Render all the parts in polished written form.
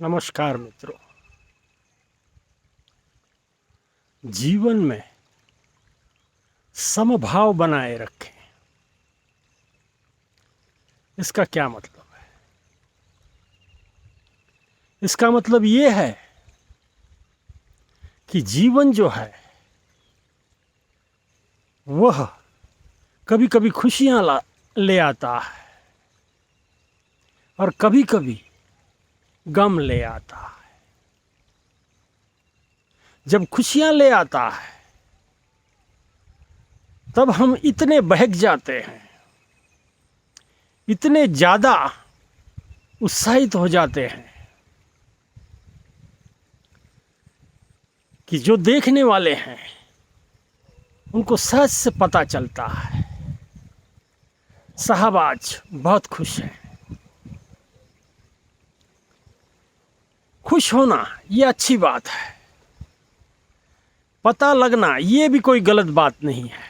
नमस्कार मित्रों। जीवन में समभाव बनाए रखें, इसका क्या मतलब है? इसका मतलब ये है कि जीवन जो है वह कभी कभी खुशियां ले आता है और कभी कभी गम ले आता है। जब खुशियां ले आता है तब हम इतने बहक जाते हैं, इतने ज़्यादा उत्साहित हो जाते हैं कि जो देखने वाले हैं उनको सहज से पता चलता है साहब आज बहुत खुश हैं। खुश होना ये अच्छी बात है, पता लगना ये भी कोई गलत बात नहीं है,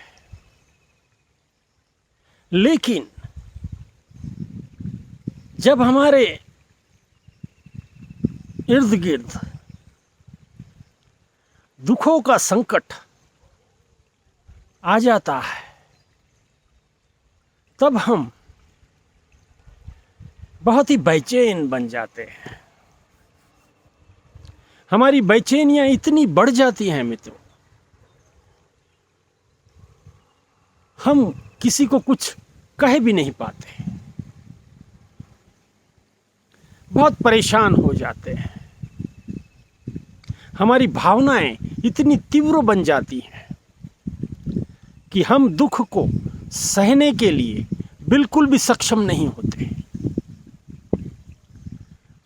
लेकिन जब हमारे इर्द गिर्द दुखों का संकट आ जाता है तब हम बहुत ही बेचैन बन जाते हैं। हमारी बेचैनियां इतनी बढ़ जाती हैं मित्रों, हम किसी को कुछ कह भी नहीं पाते, बहुत परेशान हो जाते हैं। हमारी भावनाएं इतनी तीव्र बन जाती हैं कि हम दुख को सहने के लिए बिल्कुल भी सक्षम नहीं होते,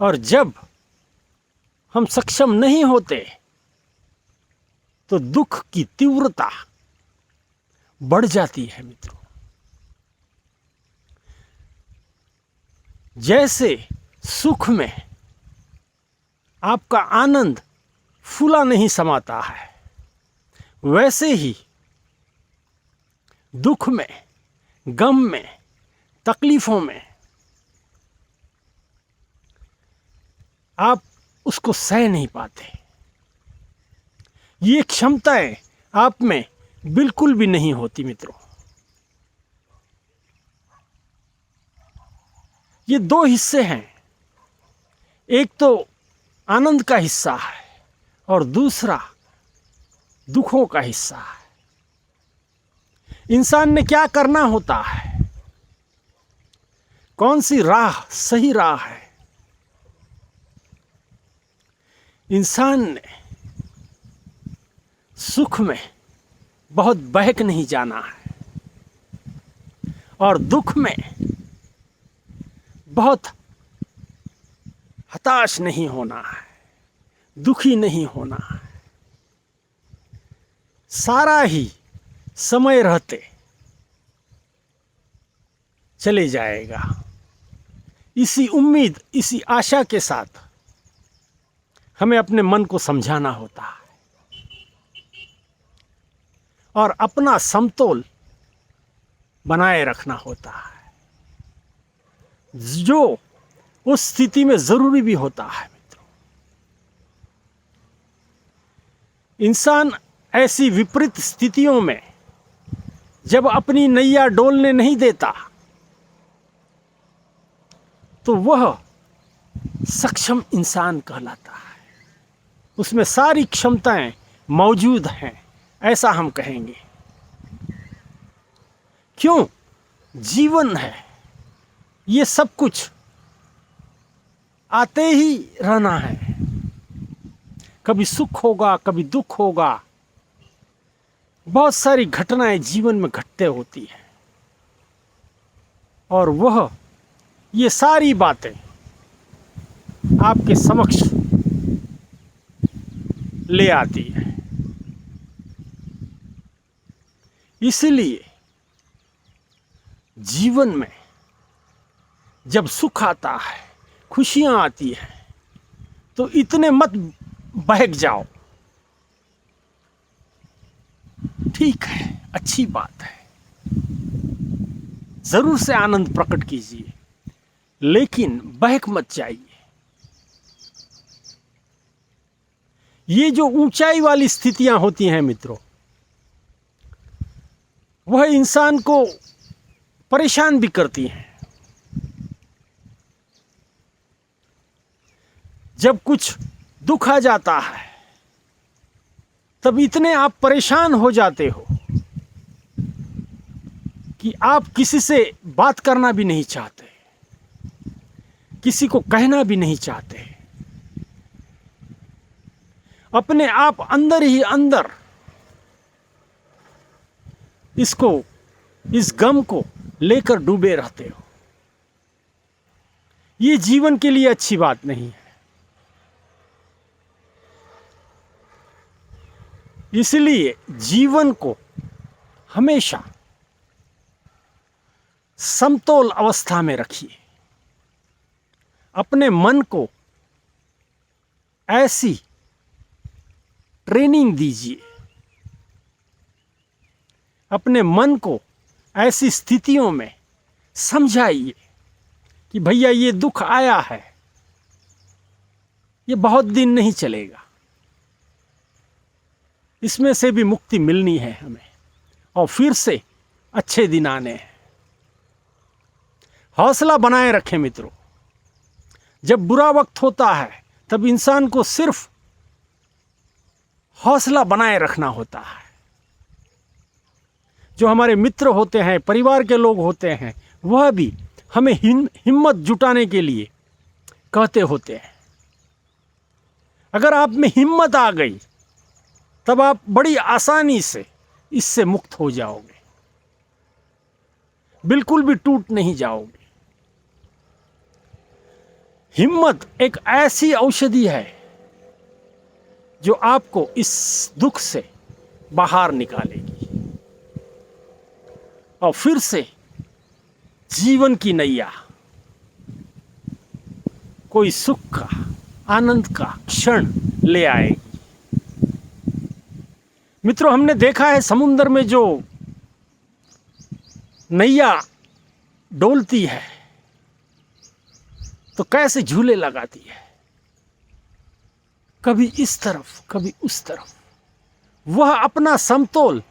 और जब हम सक्षम नहीं होते तो दुख की तीव्रता बढ़ जाती है मित्रों। जैसे सुख में आपका आनंद फूला नहीं समाता है, वैसे ही दुख में, गम में, तकलीफों में आप उसको सह नहीं पाते। ये क्षमताएं आप में बिल्कुल भी नहीं होती मित्रों। ये दो हिस्से हैं, एक तो आनंद का हिस्सा है और दूसरा दुखों का हिस्सा है। इंसान ने क्या करना होता है, कौन सी राह सही राह है? इंसान ने सुख में बहुत बहक नहीं जाना है और दुख में बहुत हताश नहीं होना है, दुखी नहीं होना है। सारा ही समय रहते चले जाएगा, इसी उम्मीद, इसी आशा के साथ हमें अपने मन को समझाना होता है और अपना समतोल बनाए रखना होता है, जो उस स्थिति में जरूरी भी होता है मित्रों। इंसान ऐसी विपरीत स्थितियों में जब अपनी नैया डोलने नहीं देता तो वह सक्षम इंसान कहलाता है। उसमें सारी क्षमताएं मौजूद हैं, ऐसा हम कहेंगे। क्यों? जीवन है, ये सब कुछ आते ही रहना है। कभी सुख होगा, कभी दुख होगा, बहुत सारी घटनाएं जीवन में घटते होती हैं और वह ये सारी बातें आपके समक्ष ले आती है। इसलिए जीवन में जब सुख आता है, खुशियां आती हैं, तो इतने मत बहक जाओ। ठीक है, अच्छी बात है, जरूर से आनंद प्रकट कीजिए, लेकिन बहक मत जाइए। ये जो ऊंचाई वाली स्थितियां होती हैं मित्रों, वह इंसान को परेशान भी करती हैं। जब कुछ दुख आ जाता है तब इतने आप परेशान हो जाते हो कि आप किसी से बात करना भी नहीं चाहते, किसी को कहना भी नहीं चाहते। अपने आप अंदर ही अंदर इस गम को लेकर डूबे रहते हो। ये जीवन के लिए अच्छी बात नहीं है। इसलिए जीवन को हमेशा समतोल अवस्था में रखिए। अपने मन को ऐसी ट्रेनिंग दीजिए, अपने मन को ऐसी स्थितियों में समझाइए कि भैया ये दुख आया है, ये बहुत दिन नहीं चलेगा, इसमें से भी मुक्ति मिलनी है हमें, और फिर से अच्छे दिन आने हैं। हौसला बनाए रखें मित्रों। जब बुरा वक्त होता है तब इंसान को सिर्फ हौसला बनाए रखना होता है। जो हमारे मित्र होते हैं, परिवार के लोग होते हैं, वह भी हमें हिम्मत जुटाने के लिए कहते होते हैं। अगर आप में हिम्मत आ गई तब आप बड़ी आसानी से इससे मुक्त हो जाओगे, बिल्कुल भी टूट नहीं जाओगे। हिम्मत एक ऐसी औषधि है जो आपको इस दुख से बाहर निकालेगी और फिर से जीवन की नैया, कोई सुख का, आनंद का क्षण ले आएगी। मित्रों, हमने देखा है समुद्र में जो नैया डोलती है तो कैसे झूले लगाती है, कभी इस तरफ कभी उस तरफ। वह अपना समतोल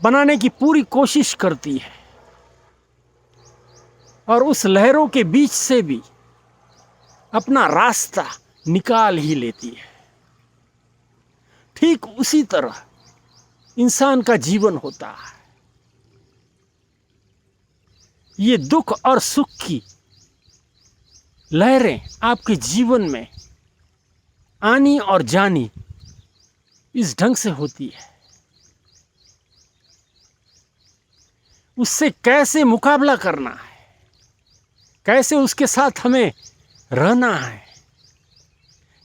बनाने की पूरी कोशिश करती है और उस लहरों के बीच से भी अपना रास्ता निकाल ही लेती है। ठीक उसी तरह इंसान का जीवन होता है। ये दुख और सुख की लहरें आपके जीवन में आनी और जानी इस ढंग से होती है। उससे कैसे मुकाबला करना है, कैसे उसके साथ हमें रहना है,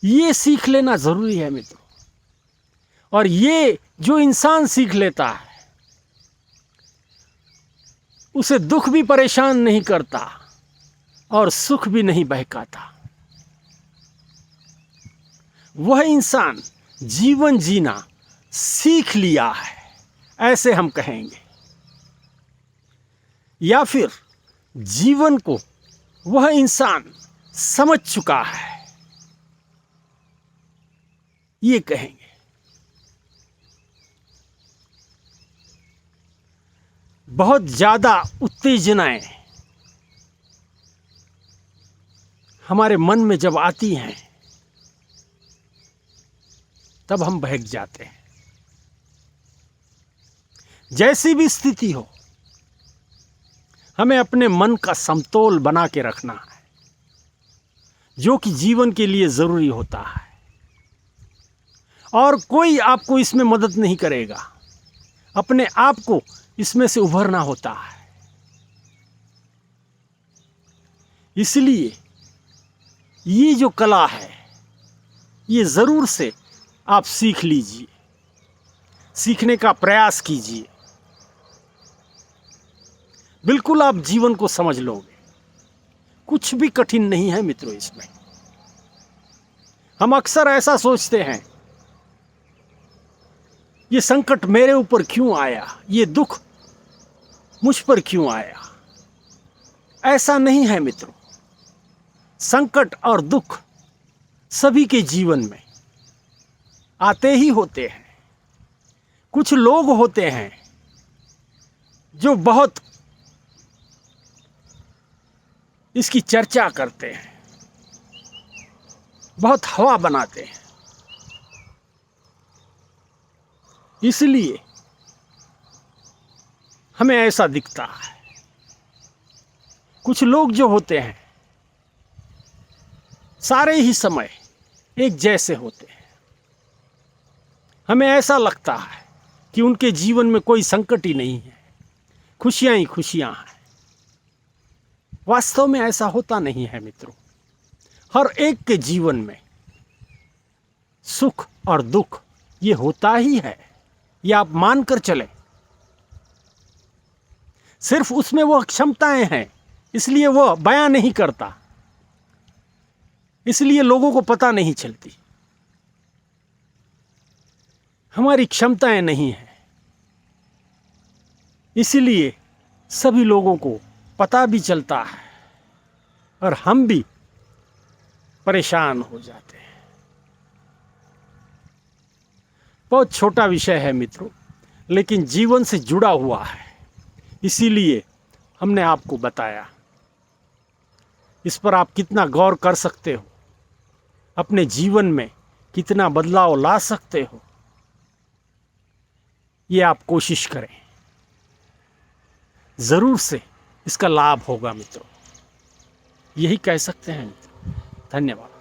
ये सीख लेना जरूरी है मित्रों। और ये जो इंसान सीख लेता है उसे दुख भी परेशान नहीं करता और सुख भी नहीं बहकाता। वह इंसान जीवन जीना सीख लिया है, ऐसे हम कहेंगे, या फिर जीवन को वह इंसान समझ चुका है, ये कहेंगे। बहुत ज्यादा उत्तेजनाएं हमारे मन में जब आती हैं तब हम बहक जाते हैं। जैसी भी स्थिति हो, हमें अपने मन का समतोल बना के रखना है, जो कि जीवन के लिए जरूरी होता है। और कोई आपको इसमें मदद नहीं करेगा, अपने आप को इसमें से उभरना होता है। इसलिए ये जो कला है, ये जरूर से आप सीख लीजिए, सीखने का प्रयास कीजिए। बिल्कुल आप जीवन को समझ लोगे। कुछ भी कठिन नहीं है मित्रों इसमें। हम अक्सर ऐसा सोचते हैं, ये संकट मेरे ऊपर क्यों आया, ये दुख मुझ पर क्यों आया। ऐसा नहीं है मित्रों। संकट और दुख सभी के जीवन में आते ही होते हैं। कुछ लोग होते हैं जो बहुत इसकी चर्चा करते हैं, बहुत हवा बनाते हैं। इसलिए हमें ऐसा दिखता है। कुछ लोग जो होते हैं सारे ही समय एक जैसे होते हैं। हमें ऐसा लगता है कि उनके जीवन में कोई संकट ही नहीं है, खुशियां ही खुशियां हैं। वास्तव में ऐसा होता नहीं है मित्रों। हर एक के जीवन में सुख और दुख ये होता ही है, ये आप मानकर चलें। सिर्फ उसमें वो क्षमताएं हैं, इसलिए वो बयां नहीं करता, इसलिए लोगों को पता नहीं चलती। हमारी क्षमताएं नहीं हैं, इसलिए सभी लोगों को पता भी चलता है और हम भी परेशान हो जाते हैं। बहुत छोटा विषय है मित्रों, लेकिन जीवन से जुड़ा हुआ है, इसीलिए हमने आपको बताया। इस पर आप कितना गौर कर सकते हो, अपने जीवन में कितना बदलाव ला सकते हो, ये आप कोशिश करें। ज़रूर से इसका लाभ होगा मित्रों, यही कह सकते हैं मित्रों। धन्यवाद।